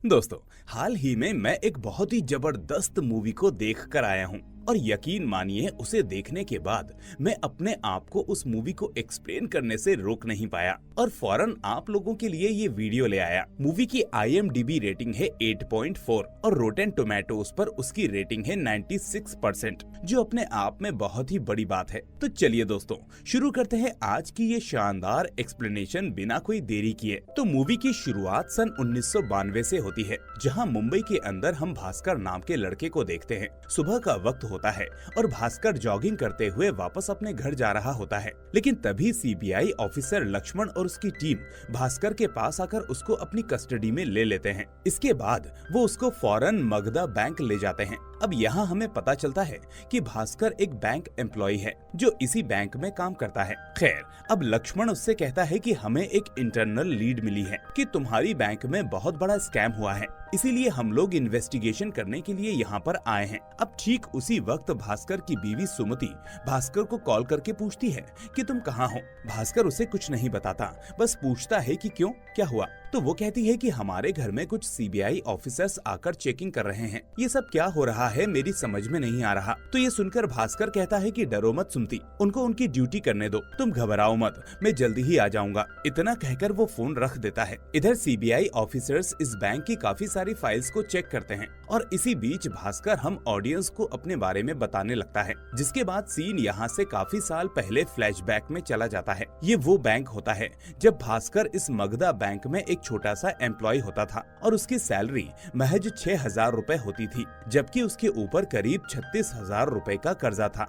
दोस्तों, हाल ही में मैं एक बहुत ही जबरदस्त मूवी को देख कर आया हूँ और यकीन मानिए उसे देखने के बाद मैं अपने आप को उस मूवी को एक्सप्लेन करने से रोक नहीं पाया और फौरन आप लोगों के लिए ये वीडियो ले आया। मूवी की IMDb रेटिंग है 8.4 और रोटेन टोमेटोज पर उसकी रेटिंग है 96%, जो अपने आप में बहुत ही बड़ी बात है। तो चलिए दोस्तों, शुरू करते हैं आज की ये शानदार एक्सप्लेनेशन बिना कोई देरी किए। तो मूवी की शुरुआत सन 1992 से होती है, जहाँ मुंबई के अंदर हम भास्कर नाम के लड़के को देखते हैं। सुबह का वक्त होता है और भास्कर जॉगिंग करते हुए वापस अपने घर जा रहा होता है, लेकिन तभी CBI ऑफिसर लक्ष्मण और उसकी टीम भास्कर के पास आकर उसको अपनी कस्टडी में ले लेते हैं। इसके बाद वो उसको फौरन मगधा बैंक ले जाते हैं। अब यहाँ हमें पता चलता है कि भास्कर एक बैंक एम्प्लॉय है जो इसी बैंक में काम करता है। खैर, अब लक्ष्मण उससे कहता है कि हमें एक इंटरनल लीड मिली है कि तुम्हारी बैंक में बहुत बड़ा स्कैम हुआ है, इसीलिए हम लोग इन्वेस्टिगेशन करने के लिए यहाँ पर आए हैं। अब ठीक उसी वक्त भास्कर की बीवी सुमति भास्कर को कॉल करके पूछती है कि तुम कहाँ हो। भास्कर उसे कुछ नहीं बताता, बस पूछता है कि क्यों, क्या हुआ। तो वो कहती है कि हमारे घर में कुछ CBI ऑफिसर्स आकर चेकिंग कर रहे हैं, ये सब क्या हो रहा है मेरी समझ में नहीं आ रहा। तो ये सुनकर भास्कर कहता है कि डरो मत सुमति, उनको उनकी ड्यूटी करने दो, तुम घबराओ मत, मैं जल्दी ही आ जाऊंगा। इतना कहकर वो फोन रख देता है। इधर CBI ऑफिसर्स इस बैंक की काफी सारी फाइल्स को चेक करते हैं और इसी बीच भास्कर हम ऑडियंस को अपने बारे में बताने लगता है, जिसके बाद सीन यहाँ से काफी साल पहले फ्लैशबैक में चला जाता है। ये वो बैंक होता है जब भास्कर इस मगधा बैंक में एक छोटा सा एम्प्लॉय होता था और उसकी सैलरी महज 6,000 रुपए होती थी, जबकि उसके ऊपर करीब 36,000 रुपए का कर्जा था।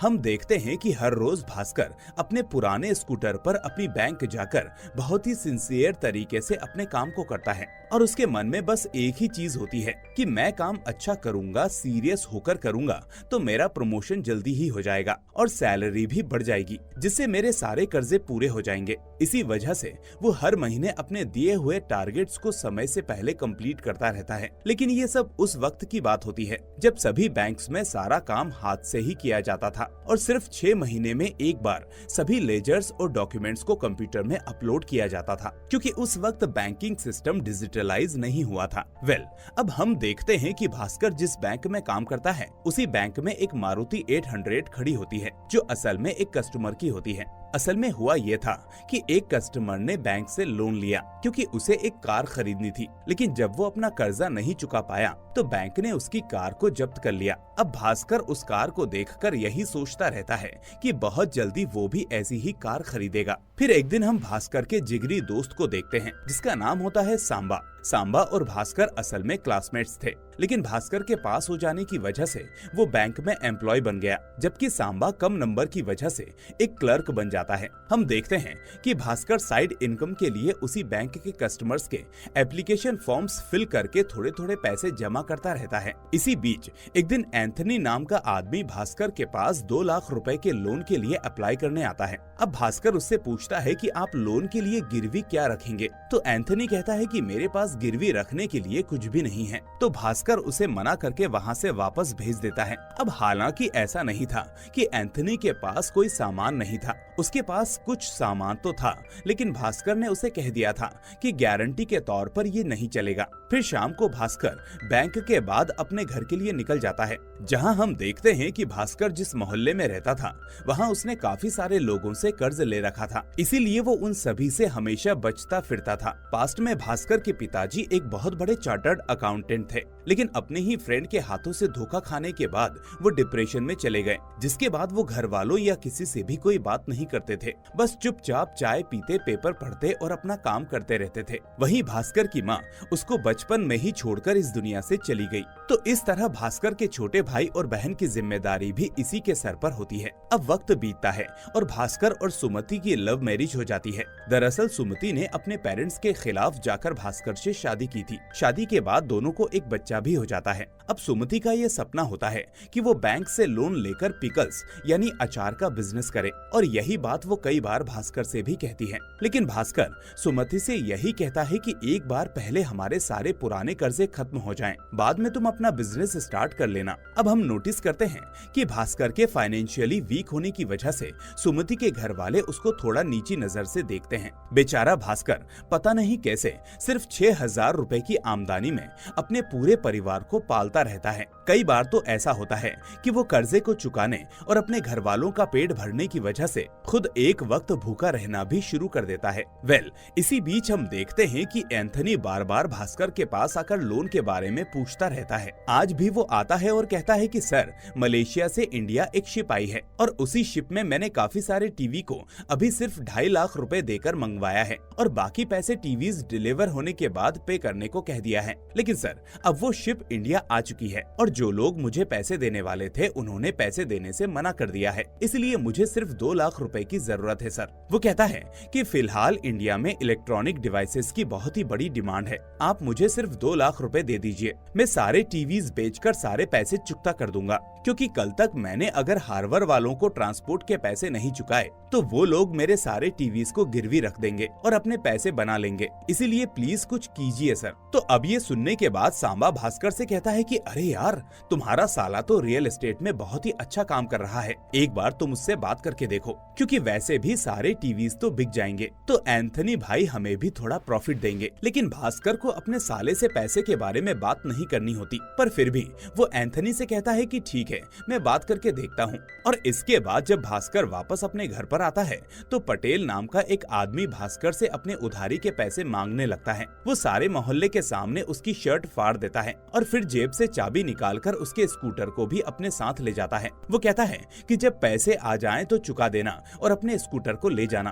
हम देखते हैं कि हर रोज भास्कर अपने पुराने स्कूटर पर अपनी बैंक जाकर बहुत ही सिंसियर तरीके से अपने काम को करता है और उसके मन में बस एक ही चीज होती है कि मैं काम अच्छा करूंगा, सीरियस होकर करूंगा तो मेरा प्रमोशन जल्दी ही हो जाएगा और सैलरी भी बढ़ जाएगी, जिससे मेरे सारे कर्जे पूरे हो जाएंगे। इसी वजह से वो हर महीने अपने दिए हुए टारगेट्स को समय से पहले कंप्लीट करता रहता है। लेकिन ये सब उस वक्त की बात होती है जब सभी बैंक्स में सारा काम हाथ से ही किया जाता था और सिर्फ 6 महीने में एक बार सभी लेजर्स और डॉक्यूमेंट्स को कंप्यूटर में अपलोड किया जाता था, क्योंकि उस वक्त बैंकिंग सिस्टम डिजिटलाइज नहीं हुआ था। अब हम देखते हैं कि भास्कर जिस बैंक में काम करता है उसी बैंक में एक मारुति 800 खड़ी होती है, जो असल में एक कस्टमर की होती है। असल में हुआ ये था कि एक कस्टमर ने बैंक से लोन लिया क्योंकि उसे एक कार खरीदनी थी, लेकिन जब वो अपना कर्जा नहीं चुका पाया तो बैंक ने उसकी कार को जब्त कर लिया। अब भास्कर उस कार को देखकर यही सोचता रहता है कि बहुत जल्दी वो भी ऐसी ही कार खरीदेगा। फिर एक दिन हम भास्कर के जिगरी दोस्त को देखते हैं जिसका नाम होता है सांबा। सांबा और भास्कर असल में क्लासमेट्स थे, लेकिन भास्कर के पास हो जाने की वजह से वो बैंक में एम्प्लॉय बन गया, जबकि सांबा कम नंबर की वजह से एक क्लर्क बन जाता है। हम देखते हैं कि भास्कर साइड इनकम के लिए उसी बैंक के कस्टमर्स के एप्लीकेशन फॉर्म्स फिल करके थोड़े थोड़े पैसे जमा करता रहता है। इसी बीच एक दिन एंथनी नाम का आदमी भास्कर के पास 2 लाख रुपए के लोन के लिए अप्लाई करने आता है। अब भास्कर उससे पूछता है कि आप लोन के लिए गिरवी क्या रखेंगे, तो एंथनी कहता है कि मेरे पास गिरवी रखने के लिए कुछ भी नहीं है। तो भास्कर उसे मना करके वहाँ से वापस भेज देता है। अब हालांकि ऐसा नहीं था कि एंथनी के पास कोई सामान नहीं था, उसके पास कुछ सामान तो था, लेकिन भास्कर ने उसे कह दिया था कि गारंटी के तौर पर ये नहीं चलेगा। फिर शाम को भास्कर बैंक के बाद अपने घर के लिए निकल जाता है, जहां हम देखते हैं कि भास्कर जिस मोहल्ले में रहता था वहां उसने काफी सारे लोगों से कर्ज ले रखा था, इसीलिए वो उन सभी से हमेशा बचता फिरता था। पास्ट में भास्कर के पिताजी एक बहुत बड़े चार्टर्ड अकाउंटेंट थे, लेकिन अपने ही फ्रेंड के हाथों से धोखा खाने के बाद वो डिप्रेशन में चले गए, जिसके बाद वो घर वालों या किसी से भी कोई बात नहीं करते थे, बस चुपचाप चाय पीते, पेपर पढ़ते और अपना काम करते रहते थे। वहीं भास्कर की माँ उसको बचपन में ही छोड़कर इस दुनिया से चली गई। तो इस तरह भास्कर के छोटे भाई और बहन की जिम्मेदारी भी इसी के सर पर होती है। अब वक्त बीतता है और भास्कर और सुमति की लव मैरिज हो जाती है। दरअसल सुमति ने अपने पेरेंट्स के खिलाफ जाकर भास्कर से शादी की थी। शादी के बाद दोनों को एक बच्चा भी हो जाता है। अब सुमति का ये सपना होता है कि वो बैंक से लोन लेकर पिकल्स यानी अचार का बिजनेस करे, और यही बात वो कई बार भास्कर से भी कहती है। लेकिन भास्कर सुमति से यही कहता है कि एक बार पहले हमारे सारे पुराने कर्जे खत्म हो जाएं, बाद में तुम अपना बिजनेस स्टार्ट कर लेना। अब हम नोटिस करते हैं कि भास्कर के फाइनेंशियली वीक होने की वजह से सुमति के घर वाले उसको थोड़ा नीची नजर से देखते हैं। बेचारा भास्कर पता नहीं कैसे सिर्फ 6,000 रुपए की आमदनी में अपने पूरे परिवार को पालता रहता है। कई बार तो ऐसा होता है कि वो कर्जे को चुकाने और अपने घर वालों का पेट भरने की वजह से खुद एक वक्त भूखा रहना भी शुरू कर देता है। इसी बीच हम देखते हैं कि एंथनी बार बार भास्कर के पास आकर लोन के बारे में पूछता रहता है। आज भी वो आता है और कहता है कि सर, मलेशिया से इंडिया एक शिप आई है और उसी शिप में मैंने काफी सारे टीवी को अभी सिर्फ 2.5 लाख रुपए देकर मंगवाया है और बाकी पैसे टीवीज डिलीवर होने के बाद पे करने को कह दिया है। लेकिन सर, अब वो शिप इंडिया आ चुकी है और जो लोग मुझे पैसे देने वाले थे उन्होंने पैसे देने से मना कर दिया है, इसलिए मुझे सिर्फ 2 लाख रुपए की जरूरत है सर। वो कहता है कि फिलहाल इंडिया में इलेक्ट्रॉनिक डिवाइसेस की बहुत ही बड़ी डिमांड है, आप मुझे सिर्फ 2 लाख रुपए दे दीजिए, मैं सारे टीवीज बेचकर सारे पैसे चुकता कर दूंगा, क्योंकि कल तक मैंने अगर हार्वर वालों को ट्रांसपोर्ट के पैसे नहीं चुकाए तो वो लोग मेरे सारे टीवीज को गिरवी रख देंगे और अपने पैसे बना लेंगे, इसीलिए प्लीज कुछ कीजिए सर। तो अब ये सुनने के बाद सांबा भास्कर से कहता है कि अरे यार, तुम्हारा साला तो रियल एस्टेट में बहुत ही अच्छा काम कर रहा है, एक बार तुम उससे बात करके देखो, क्योंकि वैसे भी सारे टीवीज तो बिक जाएंगे, तो एंथनी भाई हमें भी थोड़ा प्रॉफिट देंगे। लेकिन भास्कर को अपने साले से पैसे के बारे में बात नहीं करनी होती, पर फिर भी वो एंथनी से कहता है कि ठीक है, मैं बात करके देखता हूँ। और इसके बाद जब भास्कर वापस अपने घर पर आता है तो पटेल नाम का एक आदमी भास्कर से अपने उधारी के पैसे मांगने लगता है। वो सारे मोहल्ले के सामने उसकी शर्ट फाड़ देता है और फिर जेब से चाबी निकालकर उसके स्कूटर को भी अपने साथ ले जाता है। वो कहता है कि जब पैसे आ जाएं तो चुका देना और अपने स्कूटर को ले जाना।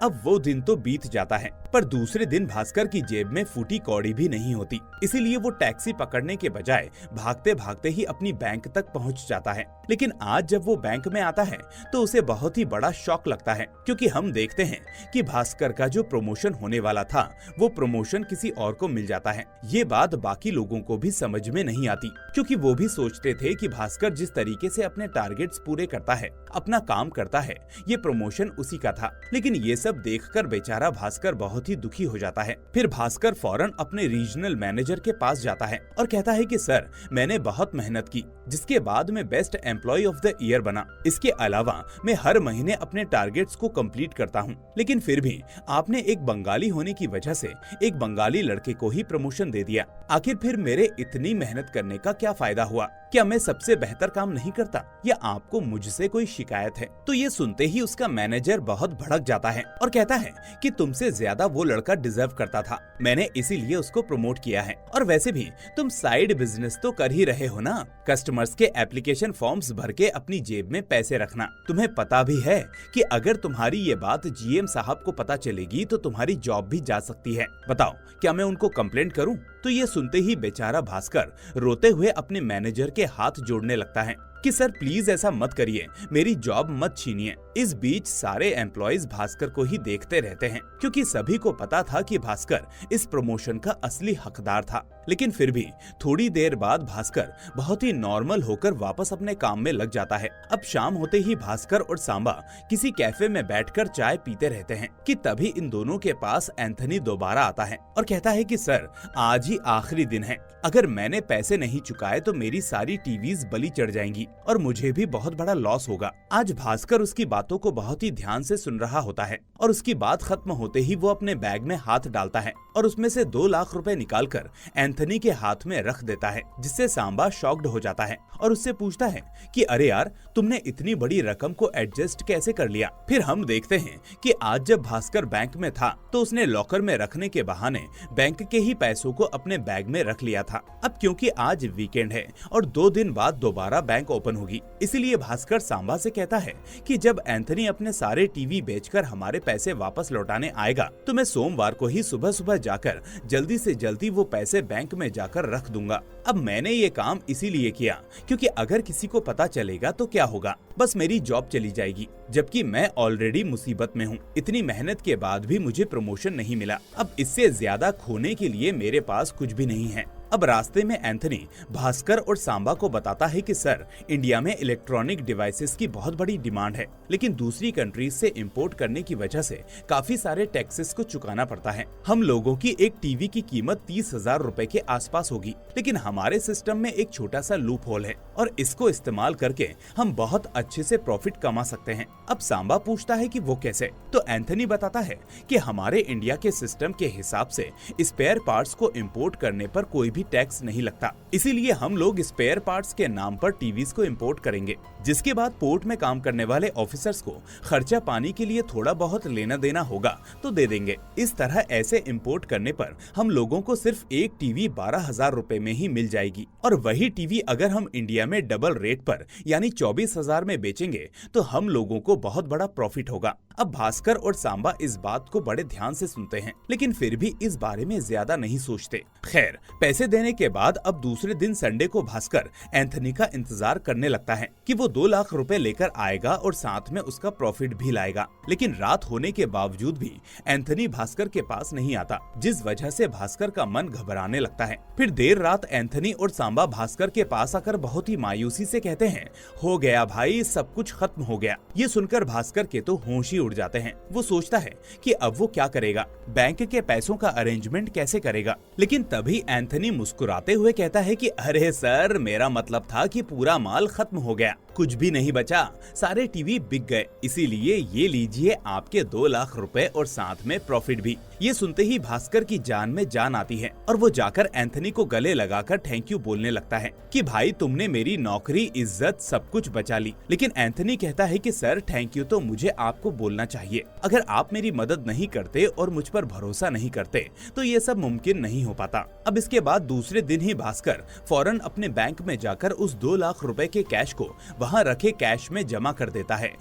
अब वो दिन तो बीत जाता है, पर दूसरे दिन भास्कर की जेब में फूटी कौड़ी भी नहीं होती, इसीलिए वो टैक्सी पकड़ने के बजाय भागते भागते ही अपनी बैंक तक पहुंच जाता है। लेकिन आज जब वो बैंक में आता है तो उसे बहुत ही बड़ा शॉक लगता है, क्योंकि हम देखते हैं कि भास्कर का जो प्रमोशन होने वाला था वो प्रमोशन किसी और को मिल जाता है। ये बात बाकी लोगों को भी समझ में नहीं आती, क्योंकि वो भी सोचते थे कि भास्कर जिस तरीके से अपने टारगेट्स पूरे करता है, अपना काम करता है, ये प्रमोशन उसी का था। लेकिन ये सब देखकर बेचारा भास्कर बहुत ही दुखी हो जाता है। फिर भास्कर फौरन अपने रीजनल मैनेजर के पास जाता है और कहता है कि सर, मैंने बहुत मेहनत की, जिसके बाद मैं best employ of the year बना। इसके अलावा मैं हर महीने अपने टारगेट्स को कंप्लीट करता हूँ, लेकिन फिर भी आपने एक बंगाली होने की वजह से एक बंगाली लड़के को ही प्रमोशन दे दिया। आखिर फिर मेरे इतनी मेहनत करने का क्या फायदा हुआ? क्या मैं सबसे बेहतर काम नहीं करता, या आपको मुझसे कोई शिकायत है? तो ये सुनते ही उसका मैनेजर बहुत भड़क जाता है और कहता है कि तुमसे ज्यादा वो लड़का डिजर्व करता था, मैंने इसीलिए उसको प्रमोट किया है। और वैसे भी तुम साइड बिजनेस तो कर ही रहे हो ना, कस्टमर्स के एप्लीकेशन फॉर्म्स भर के अपनी जेब में पैसे रखना। तुम्हें पता भी है कि अगर तुम्हारी ये बात जीएम साहब को पता चलेगी तो तुम्हारी जॉब भी जा सकती है। बताओ, क्या मैं उनको कंप्लेंट करूं? तो ये सुनते ही बेचारा भास्कर रोते हुए अपने मैनेजर के हाथ जोड़ने लगता है कि सर प्लीज ऐसा मत करिए, मेरी जॉब मत छीनिए। इस बीच सारे एम्प्लॉयज भास्कर को ही देखते रहते हैं, क्योंकि सभी को पता था कि भास्कर इस प्रमोशन का असली हकदार था। लेकिन फिर भी थोड़ी देर बाद भास्कर बहुत ही नॉर्मल होकर वापस अपने काम में लग जाता है। अब शाम होते ही भास्कर और सांबा किसी कैफे में बैठकर चाय पीते रहते हैं कि तभी इन दोनों के पास एंथनी दोबारा आता है और कहता है कि सर, आज ही आखिरी दिन है, अगर मैंने पैसे नहीं चुकाए तो मेरी सारी टीवीज बलि चढ़ जाएंगी और मुझे भी बहुत बड़ा लॉस होगा। आज भास्कर उसकी बातों को बहुत ही ध्यान से सुन रहा होता है और उसकी बात खत्म होते ही वो अपने बैग में हाथ डालता है और उसमें से 2 लाख रुपए निकालकर एंथनी के हाथ में रख देता है, जिससे सांबा शॉक्ड हो जाता है और उससे पूछता है कि अरे यार, तुमने इतनी बड़ी रकम को एडजस्ट कैसे कर लिया? फिर हम देखते हैं कि आज जब भास्कर बैंक में था तो उसने लॉकर में रखने के बहाने बैंक के ही पैसों को अपने बैग में रख लिया था। अब क्योंकि आज वीकेंड है और 2 दिन बाद दोबारा बैंक ओपन होगी, इसीलिए भास्कर सांबा से कहता है कि जब एंथनी अपने सारे टीवी बेचकर हमारे पैसे वापस लौटाने आएगा तो मैं सोमवार को ही सुबह सुबह जाकर जल्दी से जल्दी वो पैसे बैंक में जाकर रख दूंगा। अब मैंने ये काम इसीलिए किया क्योंकि अगर किसी को पता चलेगा तो क्या होगा, बस मेरी जॉब चली जाएगी, जबकि मैं ऑलरेडी मुसीबत में हूँ। इतनी मेहनत के बाद भी मुझे प्रमोशन नहीं मिला, अब इससे ज्यादा खोने के लिए मेरे पास कुछ भी नहीं है। अब रास्ते में एंथनी भास्कर और सांबा को बताता है कि सर, इंडिया में इलेक्ट्रॉनिक डिवाइसेस की बहुत बड़ी डिमांड है, लेकिन दूसरी कंट्रीज से इंपोर्ट करने की वजह से काफी सारे टैक्सेस को चुकाना पड़ता है। हम लोगों की एक टीवी की कीमत 30,000 रुपए के आसपास होगी, लेकिन हमारे सिस्टम में एक छोटा सा लूप होल है और इसको इस्तेमाल करके हम बहुत अच्छे से प्रॉफिट कमा सकते हैं। अब सांबा पूछता है कि वो कैसे, तो एंथनी बताता है कि हमारे इंडिया के सिस्टम के हिसाब से स्पेयर पार्ट्स को इंपोर्ट करने पर कोई भी टैक्स नहीं लगता, इसीलिए हम लोग स्पेयर पार्ट्स के नाम पर टीवीज को इंपोर्ट करेंगे, जिसके बाद पोर्ट में काम करने वाले ऑफिसर्स को खर्चा पानी के लिए थोड़ा बहुत लेना देना होगा तो दे देंगे। इस तरह ऐसे इंपोर्ट करने पर हम लोगों को सिर्फ एक टीवी 12,000 रुपए में ही मिल जाएगी, और वही टीवी अगर हम इंडिया में डबल रेट पर यानी 24,000 में बेचेंगे तो हम लोगों को बहुत बड़ा प्रॉफिट होगा। अब भास्कर और सांबा इस बात को बड़े ध्यान से सुनते हैं, लेकिन फिर भी इस बारे में ज्यादा नहीं सोचते। खैर, पैसे देने के बाद अब दूसरे दिन संडे को भास्कर एंथनी का इंतजार करने लगता है कि वो 2 लाख रुपए लेकर आएगा और साथ में उसका प्रॉफिट भी लाएगा, लेकिन रात होने के बावजूद भी एंथनी भास्कर के पास नहीं आता, जिस वजह से भास्कर का मन घबराने लगता है। फिर देर रात एंथनी और सांबा भास्कर के पास आकर बहुत ही मायूसी से कहते हैं, हो गया भाई, सब कुछ खत्म हो गया। ये सुनकर भास्कर के तो होश ही उड़ जाते हैं। वो सोचता है कि अब वो क्या करेगा, बैंक के पैसों का अरेंजमेंट कैसे करेगा। लेकिन तभी एंथनी मुस्कुराते हुए कहता है कि अरे सर, मेरा मतलब था कि पूरा माल खत्म हो गया, कुछ भी नहीं बचा, सारे टीवी बिक गए, इसीलिए ये लीजिए आपके 2 लाख रुपए और साथ में प्रॉफिट भी। ये सुनते ही भास्कर की जान में जान आती है और वो जाकर एंथनी को गले लगाकर थैंक यू बोलने लगता है कि भाई तुमने मेरी नौकरी, इज्जत सब कुछ बचा ली। लेकिन एंथनी कहता है कि सर, थैंक यू तो मुझे आपको बोलना चाहिए, अगर आप मेरी मदद नहीं करते और मुझ पर भरोसा नहीं करते तो ये सब मुमकिन नहीं हो पाता। अब इसके बाद दूसरे दिन ही भास्कर फौरन अपने बैंक में जाकर उस 2 लाख रुपए के कैश को वहाँ रखे कैश में जमा कर देता है,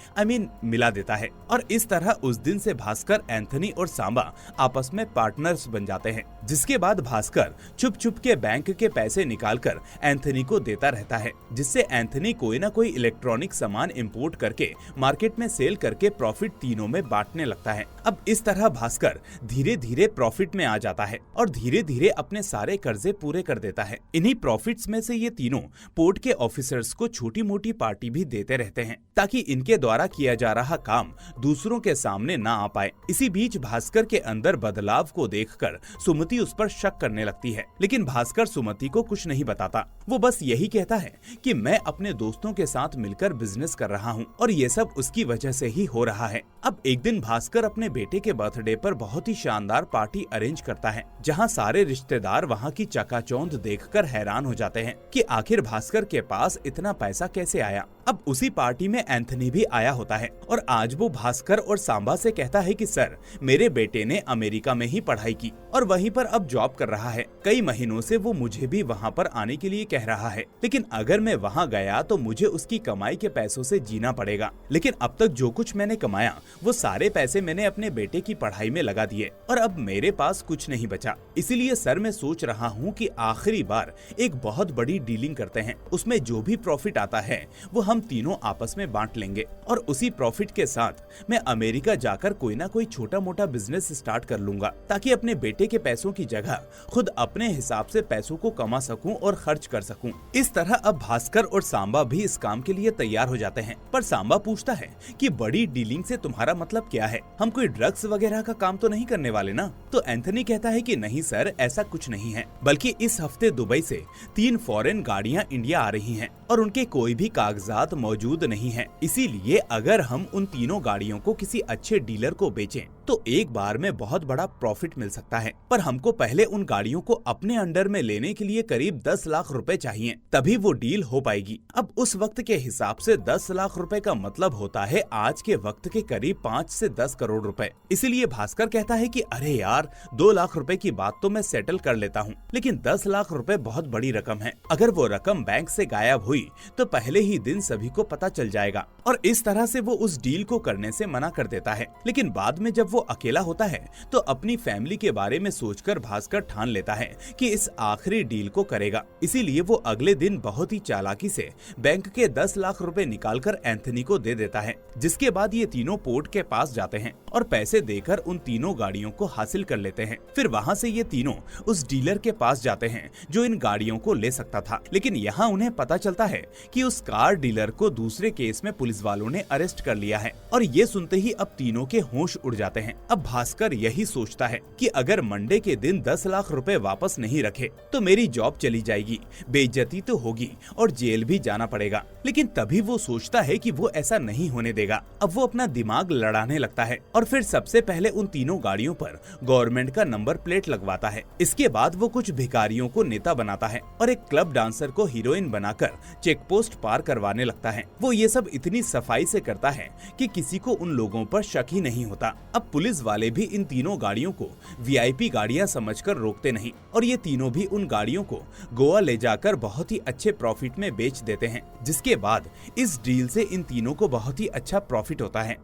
मिला देता है। और इस तरह उस दिन से भास्कर, एंथनी और सांबा आपस में पार्टनर्स बन जाते हैं। जिसके बाद भास्कर छुप छुप के बैंक के पैसे निकालकर एंथनी को देता रहता है, जिससे एंथनी कोई ना कोई इलेक्ट्रॉनिक सामान इंपोर्ट करके मार्केट में सेल करके प्रॉफिट तीनों में बांटने लगता है। अब इस तरह भास्कर धीरे धीरे प्रॉफिट में आ जाता है और धीरे धीरे अपने सारे कर्जे पूरे कर देता है। इन्हीं प्रॉफिट्स में से ये तीनों पोर्ट के ऑफिसर्स को छोटी मोटी पार्टी भी देते रहते हैं, ताकि इनके द्वारा किया जा रहा काम दूसरों के सामने ना आ पाए। इसी बीच भास्कर के अंदर बदलाव को देखकर सुमति उस पर शक करने लगती है, लेकिन भास्कर सुमति को कुछ नहीं बताता। वो बस यही कहता है कि मैं अपने दोस्तों के साथ मिलकर बिजनेस कर रहा हूँ और ये सब उसकी वजह से ही हो रहा है। अब एक दिन भास्कर अपने बेटे के बर्थडे पर बहुत ही शानदार पार्टी अरेंज करता है, जहाँ सारे रिश्तेदार वहाँ की चकाचौंध देखकर हैरान हो जाते हैं कि आखिर भास्कर के पास इतना पैसा कैसे आया। अब उसी पार्टी में एंथनी भी आया होता है और आज वो भास्कर और सांबा से कहता है कि सर, मेरे बेटे ने अमेरिका में ही पढ़ाई की और वहीं पर अब जॉब कर रहा है। कई महीनों से वो मुझे भी वहाँ पर आने के लिए कह रहा है, लेकिन अगर मैं वहाँ गया तो मुझे उसकी कमाई के पैसों से जीना पड़ेगा। लेकिन अब तक जो कुछ मैंने कमाया वो सारे पैसे मैंने अपने बेटे की पढ़ाई में लगा दिए और अब मेरे पास कुछ नहीं बचा। इसीलिए सर, मैं सोच रहा हूँ कि आखिरी बार एक बहुत बड़ी डीलिंग करते हैं, उसमें जो भी प्रॉफिट आता है वो हम तीनों आपस में बांट लेंगे और उसी प्रॉफिट के साथ मैं अमेरिका जाकर कोई ना कोई छोटा मोटा बिजनेस स्टार्ट कर लूंगा, ताकि अपने बेटे के पैसों की जगह खुद अपने हिसाब से पैसों को कमा सकूं और खर्च कर सकूं। इस तरह अब भास्कर और सांबा भी इस काम के लिए तैयार हो जाते हैं। पर सांबा पूछता है कि बड़ी डीलिंग से तुम्हारा मतलब क्या है, हम कोई ड्रग्स वगैरह का काम तो नहीं करने वाले ना? तो एंथनी कहता है कि नहीं सर, ऐसा कुछ नहीं है, बल्कि इस हफ्ते दुबई से 3 फॉरेन गाड़ियां इंडिया आ रही हैं और उनके कोई भी कागजात मौजूद नहीं है। इसीलिए अगर हम उन तीनों गाड़ियों को किसी अच्छे डीलर को बेचें तो एक बार में बहुत बड़ा प्रॉफिट मिल सकता है, पर हमको पहले उन गाड़ियों को अपने अंडर में लेने के लिए करीब 10 लाख रुपए चाहिए, तभी वो डील हो पाएगी। अब उस वक्त के हिसाब से 10 लाख रुपए का मतलब होता है आज के वक्त के करीब 5 से 10 करोड़ रुपए। इसीलिए भास्कर कहता है कि अरे यार, 2 लाख रुपए की बात तो मैं सेटल कर लेता हूँ, लेकिन 10 लाख रुपए बहुत बड़ी रकम है। अगर वो रकम बैंक से गायब हुई तो पहले ही दिन सभी को पता चल जाएगा और इस तरह से वो उस डील को करने से मना कर देता है। लेकिन बाद में जब वो वो अकेला होता है तो अपनी फैमिली के बारे में सोचकर भास्कर ठान लेता है कि इस आखिरी डील को करेगा। इसीलिए वो अगले दिन बहुत ही चालाकी से बैंक के 10 लाख रुपए निकालकर एंथनी को दे देता है, जिसके बाद ये तीनों पोर्ट के पास जाते हैं और पैसे देकर उन तीनों गाड़ियों को हासिल कर लेते हैं। फिर वहाँ से ये तीनों उस डीलर के पास जाते हैं जो इन गाड़ियों को ले सकता था, लेकिन यहाँ उन्हें पता चलता है कि उस कार डीलर को दूसरे केस में पुलिस वालों ने अरेस्ट कर लिया है। और ये सुनते ही अब तीनों के होश उड़ जाते हैं। अब भास्कर यही सोचता है कि अगर मंडे के दिन 10 लाख रुपए वापस नहीं रखे तो मेरी जॉब चली जाएगी, बेइज्जती तो होगी और जेल भी जाना पड़ेगा। लेकिन तभी वो सोचता है कि वो ऐसा नहीं होने देगा। अब वो अपना दिमाग लड़ाने लगता है और फिर सबसे पहले उन तीनों गाड़ियों पर गवर्नमेंट का नंबर प्लेट लगवाता है। इसके बाद वो कुछ भिखारियों को नेता बनाता है और एक क्लब डांसर को हीरोइन बनाकर चेक पोस्ट पार करवाने लगता है। वो ये सब इतनी सफाई से करता है कि किसी को उन लोगों पर शक ही नहीं होता। अब पुलिस वाले भी इन तीनों गाड़ियों को वीआईपी गाड़ियां समझकर रोकते नहीं और ये तीनों भी उन गाड़ियों को गोवा ले जाकर बहुत ही अच्छे प्रॉफिट में बेच देते हैं, जिसके बाद इस डील से इन तीनों को बहुत ही अच्छा प्रॉफिट होता है।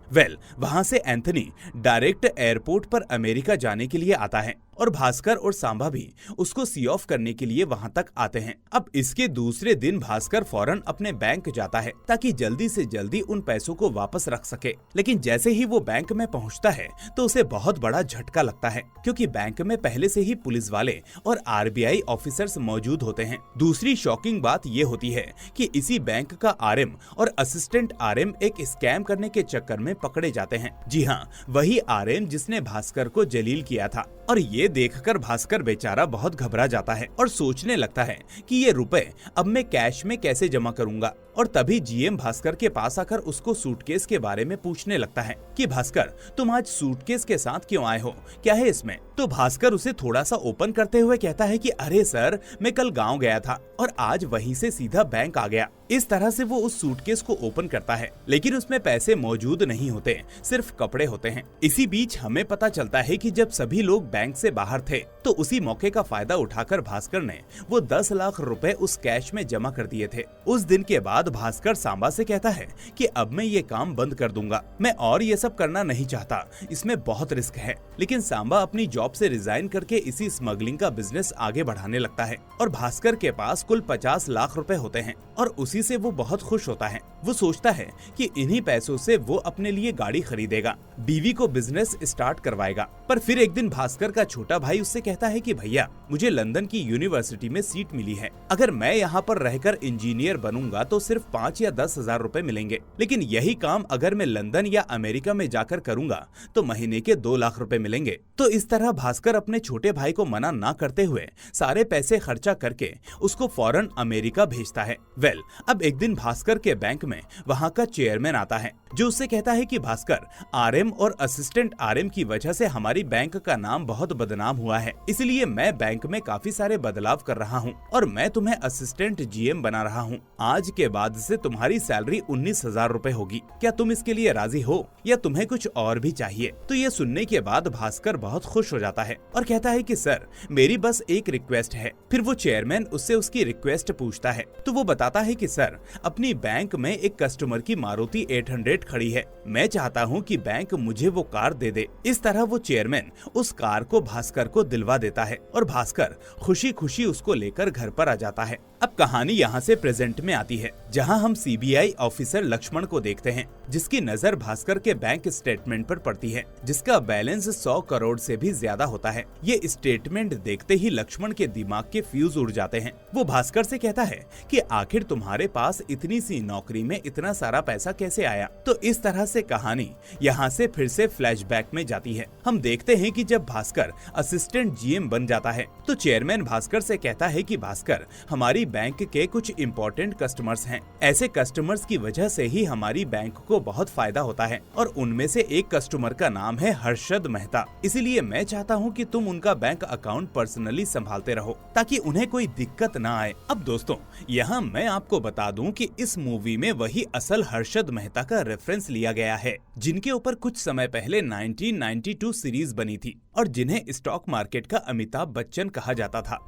वहाँ से एंथनी डायरेक्ट एयरपोर्ट पर अमेरिका जाने के लिए आता है और भास्कर और सांबा भी उसको सी ऑफ करने के लिए वहां तक आते हैं। अब इसके दूसरे दिन भास्कर फौरन अपने बैंक जाता है ताकि जल्दी से जल्दी उन पैसों को वापस रख सके। लेकिन जैसे ही वो बैंक में पहुंचता है तो उसे बहुत बड़ा झटका लगता है, क्योंकि बैंक में पहले से ही पुलिस वाले और आरबीआई ऑफिसर्स मौजूद होते हैं। दूसरी शॉकिंग बात ये होती है कि इसी बैंक का आरएम और असिस्टेंट आरएम एक स्कैम करने के चक्कर में पकड़े जाते हैं। जी हाँ, वही आरएम जिसने भास्कर को जलील किया था। और ये देखकर भास्कर बेचारा बहुत घबरा जाता है और सोचने लगता है कि ये रुपए अब मैं कैश में कैसे जमा करूंगा। और तभी जीएम भास्कर के पास आकर उसको सूटकेस के बारे में पूछने लगता है कि भास्कर, तुम आज सूटकेस के साथ क्यों आए हो, क्या है इसमें? तो भास्कर उसे थोड़ा सा ओपन करते हुए कहता है कि अरे सर, मैं कल गांव गया था और आज वहीं से सीधा बैंक आ गया। इस तरह से वो उस सूटकेस को ओपन करता है, लेकिन उसमें पैसे मौजूद नहीं होते, सिर्फ कपड़े होते हैं। इसी बीच हमें पता चलता है कि जब सभी लोग बैंक से बाहर थे तो उसी मौके का फायदा उठाकर भास्कर ने वो 10 लाख रुपए उस कैश में जमा कर दिए थे। उस दिन के बाद भास्कर सांबा से कहता है कि अब मैं ये काम बंद कर दूंगा, मैं और ये सब करना नहीं चाहता, इसमें बहुत रिस्क है। लेकिन सांबा अपनी जॉब से रिजाइन करके इसी स्मगलिंग का बिजनेस आगे बढ़ाने लगता है और भास्कर के पास कुल 50 लाख रुपए होते हैं और उसी से वो बहुत खुश होता है। वो सोचता है कि इन्हीं पैसों से वो अपने लिए गाड़ी खरीदेगा, बीवी को बिजनेस स्टार्ट करवाएगा। पर फिर एक दिन भास्कर का छोटा भाई उससे कहता है कि भैया, मुझे लंदन की यूनिवर्सिटी में सीट मिली है, अगर मैं यहाँ पर रहकर इंजीनियर बनूंगा तो सिर्फ 5 या 10 हजार रुपए मिलेंगे, लेकिन यही काम अगर मैं लंदन या अमेरिका में जाकर करूंगा तो महीने के 2 लाख रुपए मिलेंगे। तो इस तरह भास्कर अपने छोटे भाई को मना ना करते हुए सारे पैसे खर्चा करके उसको फौरन अमेरिका भेजता है। अब एक दिन भास्कर के बैंक में वहाँ का चेयरमैन आता है जो उससे कहता है कि भास्कर, आरएम और असिस्टेंट आरएम की वजह से हमारी बैंक का नाम बहुत बदनाम हुआ है, इसलिए मैं बैंक में काफी सारे बदलाव कर रहा हूँ और मैं तुम्हें असिस्टेंट जीएम बना रहा हूँ। आज के बाद से तुम्हारी सैलरी 19,000 रुपए होगी। क्या तुम इसके लिए राजी हो या तुम्हें कुछ और भी चाहिए? तो ये सुनने के बाद भास्कर बहुत खुश हो जाता है और कहता है कि सर, मेरी बस एक रिक्वेस्ट है। फिर वो चेयरमैन उससे उसकी रिक्वेस्ट पूछता है तो वो बताता है कि सर, अपनी बैंक में एक कस्टमर की मारुति 800 खड़ी है, मैं चाहता हूँ कि बैंक मुझे वो कार दे दे। इस तरह वो चेयरमैन उस कार को भास्कर को दिलवा देता है और भास्कर खुशी खुशी उसको लेकर घर पर आ जाता है। अब कहानी यहाँ से प्रेजेंट में आती है, जहाँ हम सीबीआई ऑफिसर लक्ष्मण को देखते हैं, जिसकी नजर भास्कर के बैंक स्टेटमेंट पर पड़ती है, जिसका बैलेंस 100 करोड़ से भी ज्यादा होता है। ये स्टेटमेंट देखते ही लक्ष्मण के दिमाग के फ्यूज उड़ जाते हैं। वो भास्कर से कहता है कि आखिर तुम्हारे पास इतनी सी नौकरी में इतना सारा पैसा कैसे आया? तो इस तरह से कहानी यहाँ से फिर से फ्लैशबैक में जाती है। हम देखते हैं कि जब भास्कर असिस्टेंट जीएम बन जाता है तो चेयरमैन भास्कर से कहता है कि भास्कर, हमारी बैंक के कुछ इम्पोर्टेंट कस्टमर्स हैं। ऐसे कस्टमर्स की वजह से ही हमारी बैंक को बहुत फायदा होता है और उनमें से एक कस्टमर का नाम है हर्षद मेहता। इसीलिए मैं चाहता हूँ कि तुम उनका बैंक अकाउंट पर्सनली संभालते रहो ताकि उन्हें कोई दिक्कत ना आए। अब दोस्तों, यहाँ मैं आपको बता दूं कि इस मूवी में वही असल हर्षद मेहता का रेफरेंस लिया गया है, जिनके ऊपर कुछ समय पहले 1992 सीरीज बनी थी और जिन्हें स्टॉक मार्केट का अमिताभ बच्चन कहा जाता था।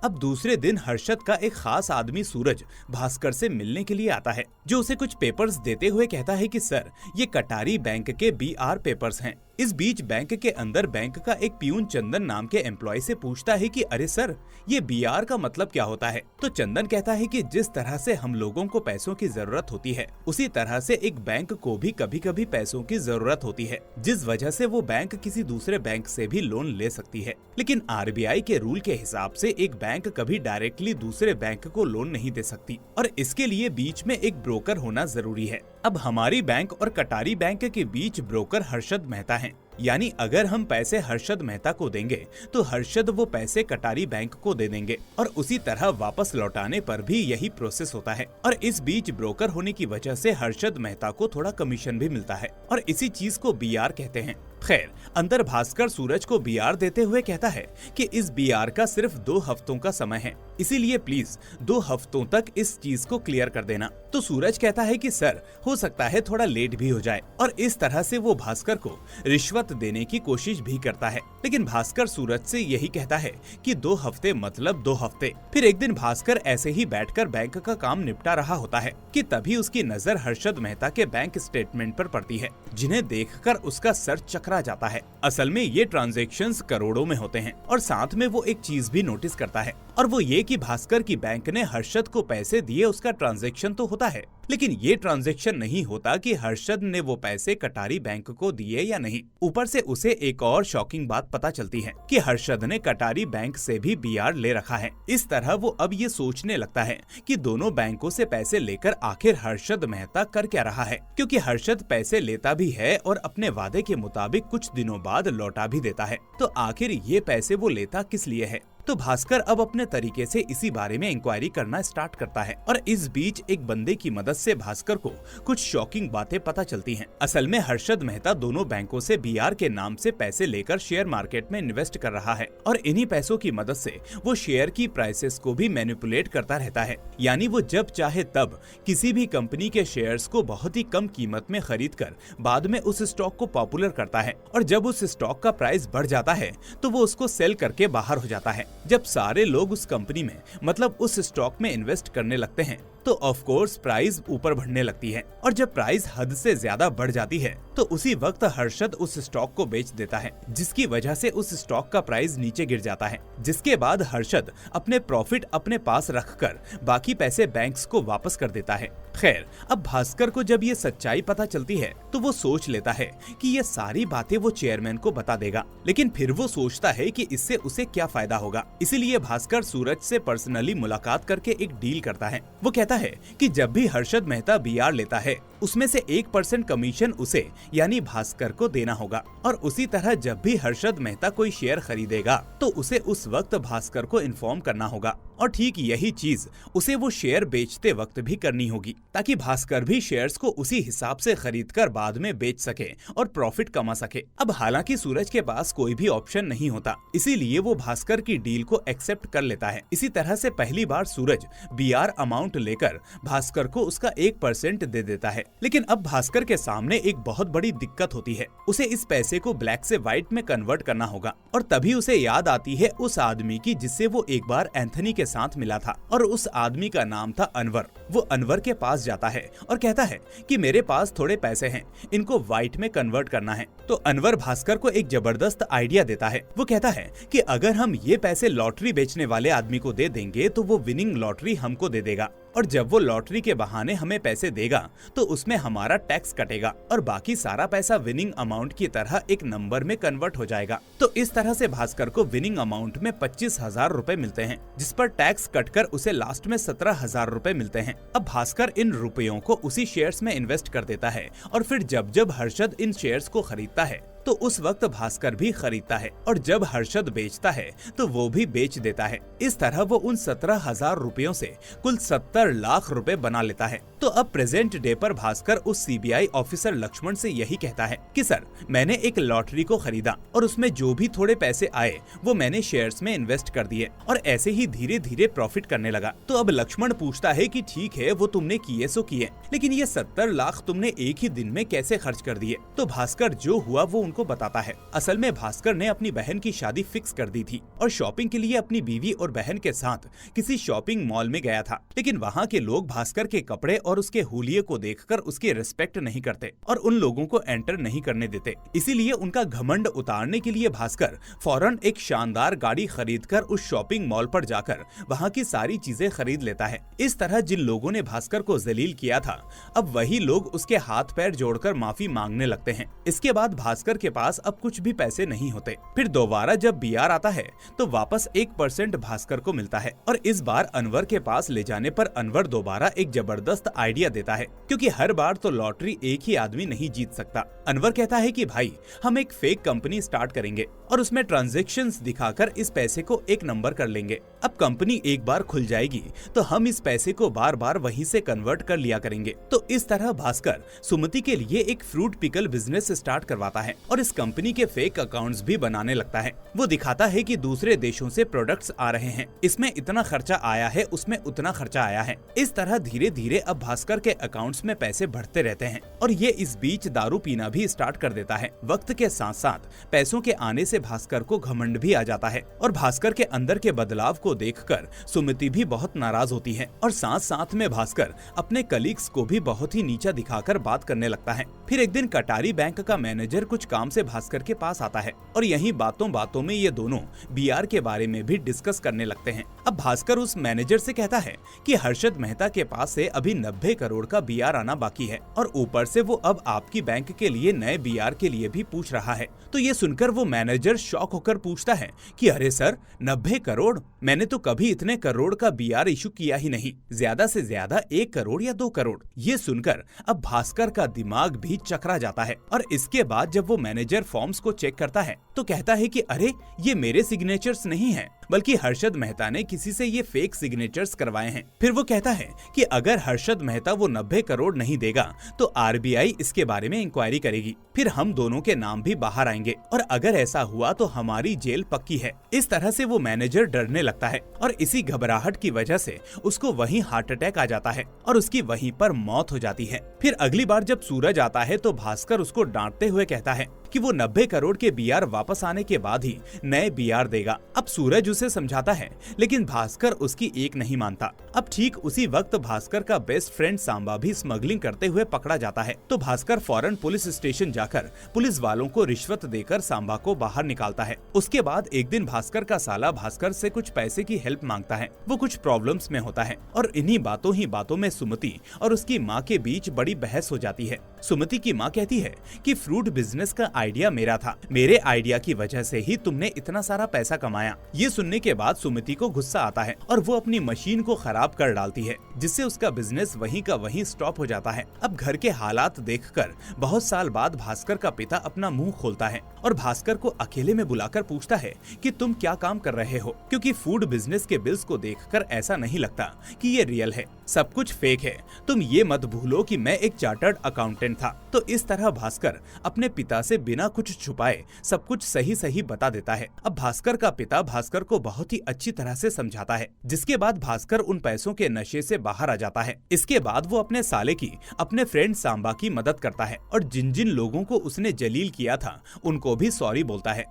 अब दूसरे दिन हर्षद का एक खास आदमी सूरज भास्कर से मिलने के लिए आता है, जो उसे कुछ पेपर्स देते हुए कहता है कि सर, ये कटारी बैंक के बीआर पेपर्स हैं, इस बीच बैंक के अंदर बैंक का एक पियून चंदन नाम के एम्प्लॉय से पूछता है कि अरे सर, ये बीआर का मतलब क्या होता है। तो चंदन कहता है कि जिस तरह से हम लोगों को पैसों की जरूरत होती है, उसी तरह से एक बैंक को भी कभी कभी पैसों की जरूरत होती है, जिस वजह से वो बैंक किसी दूसरे बैंक से भी लोन ले सकती है। लेकिन आरबीआई के रूल के हिसाब से एक बैंक कभी डायरेक्टली दूसरे बैंक को लोन नहीं दे सकती और इसके लिए बीच में एक ब्रोकर होना जरूरी है। अब हमारी बैंक और कटारी बैंक के बीच ब्रोकर हर्षद मेहता हैं। यानी अगर हम पैसे हर्षद मेहता को देंगे तो हर्षद वो पैसे कटारी बैंक को दे देंगे और उसी तरह वापस लौटाने पर भी यही प्रोसेस होता है। और इस बीच ब्रोकर होने की वजह से हर्षद मेहता को थोड़ा कमीशन भी मिलता है और इसी चीज को बीआर कहते हैं। खैर, अंदर भास्कर सूरज को बीआर देते हुए कहता है कि इस बीआर का सिर्फ 2 हफ्तों का समय है, इसीलिए प्लीज 2 हफ्तों तक इस चीज को क्लियर कर देना। तो सूरज कहता है कि सर, हो सकता है थोड़ा लेट भी हो जाए और इस तरह से वो भास्कर को रिश्वत देने की कोशिश भी करता है। लेकिन भास्कर सूरज से यही कहता है कि 2 हफ्ते मतलब 2 हफ्ते। फिर एक दिन भास्कर ऐसे ही बैठकर बैंक का काम निपटा रहा होता है कि तभी उसकी नजर हर्षद मेहता के बैंक स्टेटमेंट पर पड़ती है, जिन्हें देखकर उसका सर चकरा जाता है। असल में ये ट्रांजैक्शंस करोड़ों में होते हैं और साथ में वो एक चीज भी नोटिस करता है और वो ये कि भास्कर की बैंक ने हर्षद को पैसे दिए, उसका ट्रांजैक्शन तो होता है, लेकिन ये ट्रांजैक्शन नहीं होता कि हर्षद ने वो पैसे कटारी बैंक को दिए या नहीं। ऊपर से उसे एक और शॉकिंग बात पता चलती है कि हर्षद ने कटारी बैंक से भी बीआर ले रखा है। इस तरह वो अब ये सोचने लगता है कि दोनों बैंकों से पैसे लेकर आखिर हर्षद मेहता कर क्या रहा है, क्योंकि हर्षद पैसे लेता भी है और अपने वादे के मुताबिक कुछ दिनों बाद लौटा भी देता है। तो आखिर ये पैसे वो लेता किस लिए है? तो भास्कर अब अपने तरीके से इसी बारे में इंक्वायरी करना स्टार्ट करता है और इस बीच एक बंदे की मदद से भास्कर को कुछ शॉकिंग बातें पता चलती हैं। असल में हर्षद मेहता दोनों बैंकों से बीआर के नाम से पैसे लेकर शेयर मार्केट में इन्वेस्ट कर रहा है और इन्हीं पैसों की मदद से वो शेयर की प्राइसेस को भी मैनिपुलेट करता रहता है। यानी वो जब चाहे तब किसी भी कंपनी के शेयर्स को बहुत ही कम कीमत में खरीद कर बाद में उस स्टॉक को पॉपुलर करता है और जब उस स्टॉक का प्राइस बढ़ जाता है तो वो उसको सेल करके बाहर हो जाता है। जब सारे लोग उस कंपनी में मतलब उस स्टॉक में इन्वेस्ट करने लगते हैं तो ऑफ कोर्स प्राइस ऊपर बढ़ने लगती है और जब प्राइस हद से ज्यादा बढ़ जाती है तो उसी वक्त हर्षद उस स्टॉक को बेच देता है, जिसकी वजह से उस स्टॉक का प्राइस नीचे गिर जाता है। जिसके बाद हर्षद अपने प्रॉफिट अपने पास रखकर बाकी पैसे बैंक्स को वापस कर देता है। खैर, अब भास्कर को जब ये सच्चाई पता चलती है तो वो सोच लेता है कि ये सारी बातें वो चेयरमैन को बता देगा, लेकिन फिर वो सोचता है कि इससे उसे क्या फायदा होगा। इसीलिए भास्कर सूरज से पर्सनली मुलाकात करके एक डील करता है। वो कहता है कि जब भी हर्षद मेहता बीआर लेता है उसमें से 1% कमीशन उसे यानी भास्कर को देना होगा और उसी तरह जब भी हर्षद मेहता कोई शेयर खरीदेगा तो उसे उस वक्त भास्कर को इन्फॉर्म करना होगा और ठीक यही चीज उसे वो शेयर बेचते वक्त भी करनी होगी, ताकि भास्कर भी शेयर्स को उसी हिसाब से खरीदकर बाद में बेच सके और प्रॉफिट कमा सके। अब हालांकि सूरज के पास कोई भी ऑप्शन नहीं होता, इसीलिए वो भास्कर की डील को एक्सेप्ट कर लेता है। इसी तरह से पहली बार सूरज बीआर अमाउंट लेकर भास्कर को उसका 1% दे देता है। लेकिन अब भास्कर के सामने एक बहुत बड़ी दिक्कत होती है, उसे इस पैसे को ब्लैक से व्हाइट में कन्वर्ट करना होगा और तभी उसे याद आती है उस आदमी की जिससे वो एक बार एंथनी के साथ मिला था और उस आदमी का नाम था अनवर। वो अनवर के पास जाता है और कहता है कि मेरे पास थोड़े पैसे हैं, इनको व्हाइट में कन्वर्ट करना है। तो अनवर भास्कर को एक जबरदस्त आइडिया देता है। वो कहता है कि अगर हम ये पैसे लॉटरी बेचने वाले आदमी को दे देंगे तो वो विनिंग लॉटरी हमको दे देगा और जब वो लॉटरी के बहाने हमें पैसे देगा तो उसमें हमारा टैक्स कटेगा और बाकी सारा पैसा विनिंग अमाउंट की तरह एक नंबर में कन्वर्ट हो जाएगा। तो इस तरह से भास्कर को विनिंग अमाउंट में 25,000 रुपए मिलते हैं, जिस पर टैक्स कटकर उसे लास्ट में 17,000 रुपए मिलते हैं। अब भास्कर इन रुपयों को उसी शेयर्स में इन्वेस्ट कर देता है और फिर जब जब हर्षद इन शेयर्स को खरीदता है तो उस वक्त भास्कर भी खरीदता है और जब हर्षद बेचता है तो वो भी बेच देता है। इस तरह वो उन 17,000 रुपयों से कुल 70 लाख रुपए बना लेता है। तो अब प्रेजेंट डे पर भास्कर उस सीबीआई ऑफिसर लक्ष्मण से यही कहता है कि सर, मैंने एक लॉटरी को खरीदा और उसमें जो भी थोड़े पैसे आए वो मैंने शेयर्स में इन्वेस्ट कर दिए और ऐसे ही धीरे धीरे प्रॉफिट करने लगा। तो अब लक्ष्मण पूछता है कि ठीक है, वो तुमने किए सो किए, लेकिन ये 70 लाख तुमने एक ही दिन में कैसे खर्च कर दिए? तो भास्कर जो हुआ वो उनको को बताता है। असल में भास्कर ने अपनी बहन की शादी फिक्स कर दी थी और शॉपिंग के लिए अपनी बीवी और बहन के साथ किसी शॉपिंग मॉल में गया था, लेकिन वहाँ के लोग भास्कर के कपड़े और उसके हुलिये को देखकर उसकी रिस्पेक्ट नहीं करते और उन लोगों को एंटर नहीं करने देते। इसीलिए उनका घमंड उतारने के लिए भास्कर फौरन एक शानदार गाड़ी खरीदकर उस शॉपिंग मॉल पर जाकर वहाँ की सारी चीजें खरीद लेता है। इस तरह जिन लोगों ने भास्कर को जलील किया था, अब वही लोग उसके हाथ पैर जोड़कर माफी मांगने लगते हैं। इसके बाद भास्कर के पास अब कुछ भी पैसे नहीं होते। फिर दोबारा जब बीआर आता है तो वापस 1% भास्कर को मिलता है और इस बार अनवर के पास ले जाने पर अनवर दोबारा एक जबरदस्त आइडिया देता है, क्योंकि हर बार तो लॉटरी एक ही आदमी नहीं जीत सकता। अनवर कहता है कि भाई हम एक फेक कंपनी स्टार्ट करेंगे और उसमें ट्रांजैक्शंस दिखाकर इस पैसे को एक नंबर कर लेंगे। अब कंपनी एक बार खुल जाएगी तो हम इस पैसे को बार बार वहीं से कन्वर्ट कर लिया करेंगे। तो इस तरह भास्कर सुमति के लिए एक फ्रूट पिकल बिजनेस स्टार्ट करवाता है और इस कंपनी के फेक अकाउंट्स भी बनाने लगता है। वो दिखाता है कि दूसरे देशों से प्रोडक्ट्स आ रहे हैं, इसमें इतना खर्चा आया है, उसमें उतना खर्चा आया है। इस तरह धीरे धीरे अब भास्कर के अकाउंट्स में पैसे बढ़ते रहते हैं और ये इस बीच दारू पीना भी स्टार्ट कर देता है। वक्त के साथ साथ पैसों के आने से भास्कर को घमंड भी आ जाता है और भास्कर के अंदर के बदलाव को देखकर सुमति भी बहुत नाराज होती है और साथ साथ में भास्कर अपने कलीग्स को भी बहुत ही नीचा दिखाकर बात करने लगता है। फिर एक दिन कटारी बैंक का मैनेजर कुछ काम से भास्कर के पास आता है और यही बातों बातों में ये दोनों बीआर के बारे में भी डिस्कस करने लगते हैं। अब भास्कर उस मैनेजर से कहता है कि हर्षद मेहता के पास से अभी 90 करोड़ का बीआर आना बाकी है और ऊपर से वो अब आपकी बैंक के लिए नए बीआर के लिए भी पूछ रहा है। तो ये सुनकर वो मैनेजर शॉक होकर पूछता है कि अरे सर, 90 करोड़? मैंने तो कभी इतने करोड़ का बीआर इशू किया ही नहीं, ज्यादा से ज्यादा 1 करोड़ या 2 करोड़। ये सुनकर अब भास्कर का दिमाग भी चकरा जाता है और इसके बाद जब वो मैनेजर फॉर्म्स को चेक करता है तो कहता है कि अरे ये मेरे सिग्नेचर्स नहीं है, बल्कि हर्षद मेहता ने किसी से ये फेक सिग्नेचर्स करवाए हैं। फिर वो कहता है कि अगर हर्षद मेहता वो 90 करोड़ नहीं देगा तो आरबीआई इसके बारे में इंक्वायरी करेगी, फिर हम दोनों के नाम भी बाहर आएंगे और अगर ऐसा हुआ तो हमारी जेल पक्की है। इस तरह से वो मैनेजर डरने लगता है और इसी घबराहट की वजह से उसको वहीं हार्ट अटैक आ जाता है और उसकी वहीं पर मौत हो जाती है। फिर अगली बार जब सूरज आता है तो भास्कर उसको डांटते हुए कहता है कि वो 90 करोड़ के बीआर वापस आने के बाद ही नए बीआर देगा। अब सूरज उसे समझाता है लेकिन भास्कर उसकी एक नहीं मानता। अब ठीक उसी वक्त भास्कर का बेस्ट फ्रेंड सांबा भी स्मगलिंग करते हुए पकड़ा जाता है तो भास्कर फौरन पुलिस स्टेशन जाकर पुलिस वालों को रिश्वत देकर सांबा को बाहर निकालता है। उसके बाद एक दिन भास्कर का साला भास्कर से कुछ पैसे की हेल्प मांगता है। वो कुछ प्रॉब्लम्स में होता है और इन्हीं बातों ही बातों में सुमति और उसकी माँ के बीच बड़ी बहस हो जाती है। सुमति की माँ कहती है कि फ्रूट बिजनेस का आइडिया मेरा था, मेरे आइडिया की वजह से ही तुमने इतना सारा पैसा कमाया। ये सुनने के बाद सुमति को गुस्सा आता है और वो अपनी मशीन को खराब कर डालती है, जिससे उसका बिजनेस वहीं का वहीं स्टॉप हो जाता है। अब घर के हालात देखकर बहुत साल बाद भास्कर का पिता अपना मुंह खोलता है और भास्कर को अकेले में बुलाकर पूछता है कि तुम क्या काम कर रहे हो, क्योंकि फूड बिजनेस के बिल्स को देखकर ऐसा नहीं लगता कि ये रियल है, सब कुछ फेक है। तुम ये मत भूलो कि मैं एक चार्टर्ड अकाउंटेंट था। तो इस तरह भास्कर अपने पिता से बिना कुछ छुपाए सब कुछ सही सही बता देता है। अब भास्कर का पिता भास्कर को बहुत ही अच्छी तरह से समझाता है, जिसके बाद भास्कर उन पैसों के नशे से बाहर आ जाता है। इसके बाद वो अपने साले की अपने फ्रेंड सांबा की मदद करता है और जिन जिन लोगों को उसने जलील किया था उनको भी सॉरी बोलता है।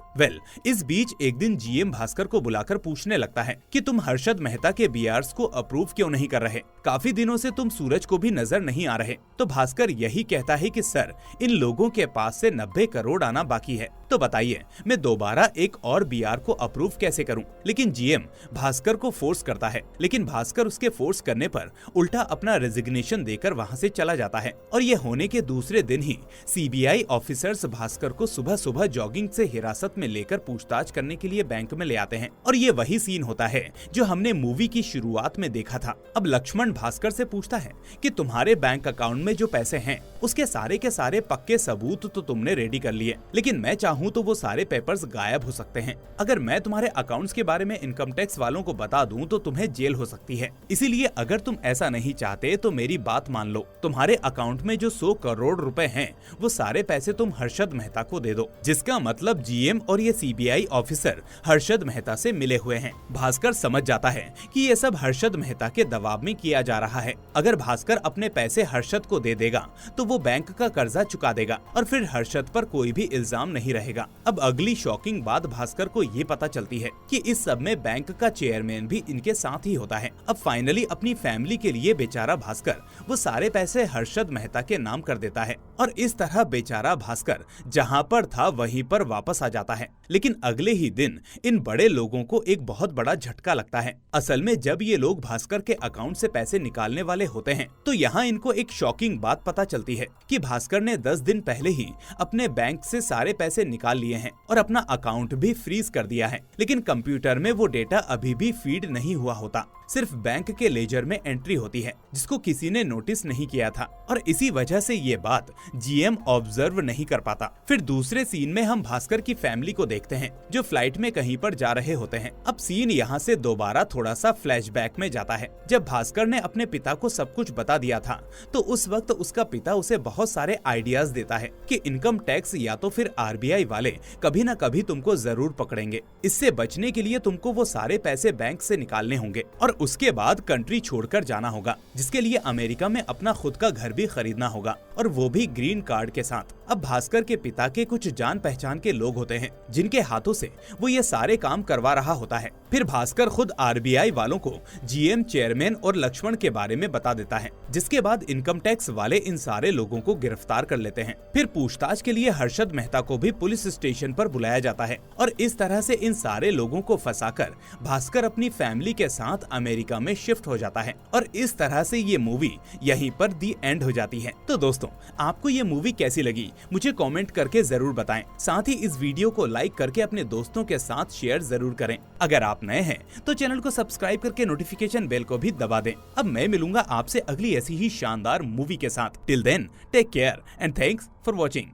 इस बीच एक दिन जीएम भास्कर को बुलाकर पूछने लगता है कि तुम हर्षद मेहता के बीआर्स को अप्रूव क्यों नहीं कर रहे, काफी दिनों से तुम सूरज को भी नजर नहीं आ रहे। तो भास्कर यही कहता है कि सर, इन लोगों के पास से 90 करोड़ आना बाकी है, तो बताइए मैं दोबारा एक और बीआर को अप्रूव कैसे करूं। लेकिन जीएम भास्कर को फोर्स करता है, लेकिन भास्कर उसके फोर्स करने पर उल्टा अपना रेजिग्नेशन देकर वहां से चला जाता है। और ये होने के दूसरे दिन ही सीबीआई ऑफिसर्स भास्कर को सुबह सुबह जॉगिंग से हिरासत में लेकर पूछताछ करने के लिए बैंक में ले आते हैं। और ये वही सीन होता है जो हमने मूवी की शुरुआत में देखा था। अब लक्ष्मण भास्कर से पूछता है कि तुम्हारे बैंक अकाउंट में जो पैसे हैं उसके सारे के सारे पक्के सबूत तो तुमने रेडी कर लिए, लेकिन मैं चाहूँ तो वो सारे पेपर्स गायब हो सकते हैं। अगर मैं तुम्हारे अकाउंट्स के बारे में इनकम टैक्स वालों को बता दूं तो तुम्हें जेल हो सकती है। इसीलिए अगर तुम ऐसा नहीं चाहते तो मेरी बात मान लो, तुम्हारे अकाउंट में जो 100 करोड़ रुपए हैं वो सारे पैसे तुम हर्षद मेहता को दे दो। जिसका मतलब जीएम और ये सीबीआई ऑफिसर हर्षद मेहता से मिले हुए हैं। भास्कर समझ जाता है कि ये सब हर्षद मेहता के दबाव में किया जा रहा है। अगर भास्कर अपने पैसे हर्षद को दे देगा तो वो बैंक का कर्जा चुका देगा और फिर हर्षद पर कोई कोई भी इल्जाम नहीं रहेगा। अब अगली शॉकिंग बात भास्कर को ये पता चलती है कि इस सब में बैंक का चेयरमैन भी इनके साथ ही होता है। अब फाइनली अपनी फैमिली के लिए बेचारा भास्कर वो सारे पैसे हर्षद मेहता के नाम कर देता है और इस तरह बेचारा भास्कर जहाँ पर था वहीं पर वापस आ जाता है। लेकिन अगले ही दिन इन बड़े लोगों को एक बहुत बड़ा झटका लगता है। असल में जब ये लोग भास्कर के अकाउंट से पैसे निकालने वाले होते हैं तो यहाँ इनको एक शॉकिंग बात पता चलती है कि भास्कर ने 10 दिन पहले ही अपने बैंक से सारे पैसे निकाल लिए हैं और अपना अकाउंट भी फ्रीज कर दिया है। लेकिन कंप्यूटर में वो डेटा अभी भी फीड नहीं हुआ होता, सिर्फ बैंक के लेजर में एंट्री होती है जिसको किसी ने नोटिस नहीं किया था और इसी वजह से ये बात जीएम ऑब्जर्व नहीं कर पाता। फिर दूसरे सीन में हम भास्कर की फैमिली को देखते हैं जो फ्लाइट में कहीं पर जा रहे होते हैं। अब सीन यहाँ से दोबारा थोड़ा सा फ्लैशबैक में जाता है। जब भास्कर ने अपने पिता को सब कुछ बता दिया था तो उस वक्त उसका पिता उसे बहुत सारे आइडियाज देता है कि इनकम टैक्स या तो फिर आरबीआई वाले कभी न कभी तुमको जरूर पकड़ेंगे, इससे बचने के लिए तुमको वो सारे पैसे बैंक से निकालने होंगे और उसके बाद कंट्री छोड़कर जाना होगा, जिसके लिए अमेरिका में अपना खुद का घर भी खरीदना होगा और वो भी ग्रीन कार्ड के साथ। अब भास्कर के पिता के कुछ जान पहचान के लोग होते हैं जिनके हाथों से वो ये सारे काम करवा रहा होता है। फिर भास्कर खुद आरबीआई वालों को जीएम, चेयरमैन और लक्ष्मण के बारे में बता देता है, जिसके बाद इनकम टैक्स वाले इन सारे लोगों को गिरफ्तार कर लेते हैं। फिर पूछताछ के लिए हर्षद मेहता को भी पुलिस स्टेशन पर बुलाया जाता है और इस तरह से इन सारे लोगों को फंसाकर भास्कर अपनी फैमिली के साथ अमेरिका में शिफ्ट हो जाता है और इस तरह से ये मूवी यहीं पर दी एंड हो जाती है। तो दोस्तों, आपको ये मूवी कैसी लगी मुझे कमेंट करके जरूर बताएं। साथ ही इस वीडियो को लाइक करके अपने दोस्तों के साथ शेयर जरूर करें। अगर आप नए हैं तो चैनल को सब्सक्राइब करके नोटिफिकेशन बेल को भी दबा दें। अब मैं मिलूंगा आपसे अगली ऐसी ही शानदार मूवी के साथ। Till then, take care and thanks for watching.